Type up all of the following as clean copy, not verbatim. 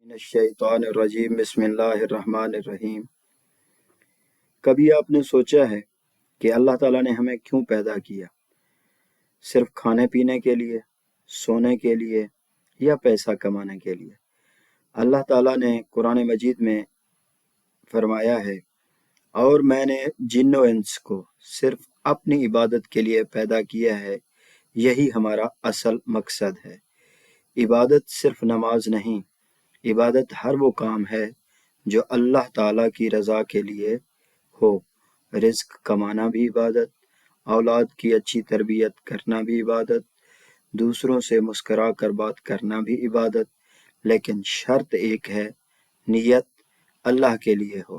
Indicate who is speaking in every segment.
Speaker 1: من الشیطان الرجیم بسم اللہ الرحمن الرحیم۔ کبھی آپ نے سوچا ہے کہ اللہ تعالیٰ نے ہمیں کیوں پیدا کیا؟ صرف کھانے پینے کے لیے، سونے کے لیے یا پیسہ کمانے کے لیے؟ اللہ تعالیٰ نے قرآن مجید میں فرمایا ہے، اور میں نے جن و انس کو صرف اپنی عبادت کے لیے پیدا کیا ہے، یہی ہمارا اصل مقصد ہے۔ عبادت صرف نماز نہیں، عبادت ہر وہ کام ہے جو اللہ تعالیٰ کی رضا کے لیے ہو۔ رزق کمانا بھی عبادت، اولاد کی اچھی تربیت کرنا بھی عبادت، دوسروں سے مسکرا کر بات کرنا بھی عبادت، لیکن شرط ایک ہے، نیت اللہ کے لیے ہو۔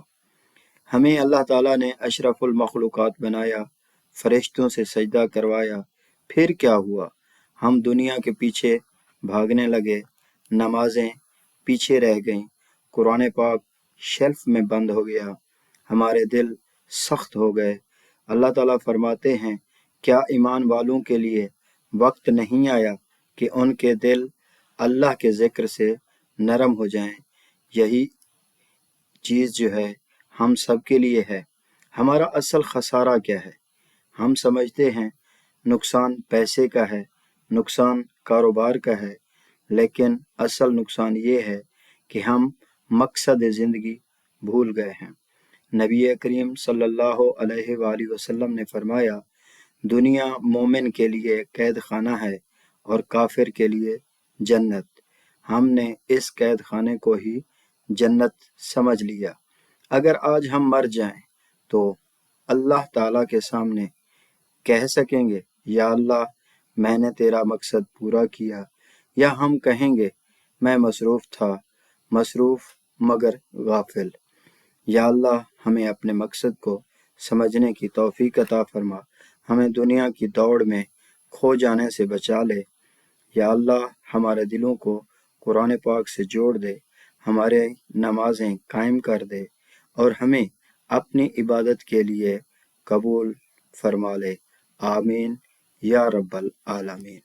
Speaker 1: ہمیں اللہ تعالیٰ نے اشرف المخلوقات بنایا، فرشتوں سے سجدہ کروایا، پھر کیا ہوا؟ ہم دنیا کے پیچھے بھاگنے لگے، نمازیں پیچھے رہ گئیں، قرآن پاک شیلف میں بند ہو گیا، ہمارے دل سخت ہو گئے۔ اللہ تعالیٰ فرماتے ہیں، کیا ایمان والوں کے لیے وقت نہیں آیا کہ ان کے دل اللہ کے ذکر سے نرم ہو جائیں؟ یہی چیز جو ہے ہم سب کے لیے ہے۔ ہمارا اصل خسارہ کیا ہے؟ ہم سمجھتے ہیں نقصان پیسے کا ہے، نقصان کاروبار کا ہے، لیکن اصل نقصان یہ ہے کہ ہم مقصد زندگی بھول گئے ہیں۔ نبی کریم صلی اللہ علیہ وآلہ وسلم نے فرمایا، دنیا مومن کے لیے قید خانہ ہے اور کافر کے لیے جنت۔ ہم نے اس قید خانے کو ہی جنت سمجھ لیا۔ اگر آج ہم مر جائیں تو اللہ تعالیٰ کے سامنے کہہ سکیں گے، یا اللہ میں نے تیرا مقصد پورا کیا؟ یا ہم کہیں گے میں مصروف تھا، مصروف مگر غافل؟ یا اللہ ہمیں اپنے مقصد کو سمجھنے کی توفیق عطا فرما، ہمیں دنیا کی دوڑ میں کھو جانے سے بچا لے۔ یا اللہ ہمارے دلوں کو قرآن پاک سے جوڑ دے، ہمارے نمازیں قائم کر دے اور ہمیں اپنی عبادت کے لیے قبول فرما لے۔ آمین یا رب العالمین۔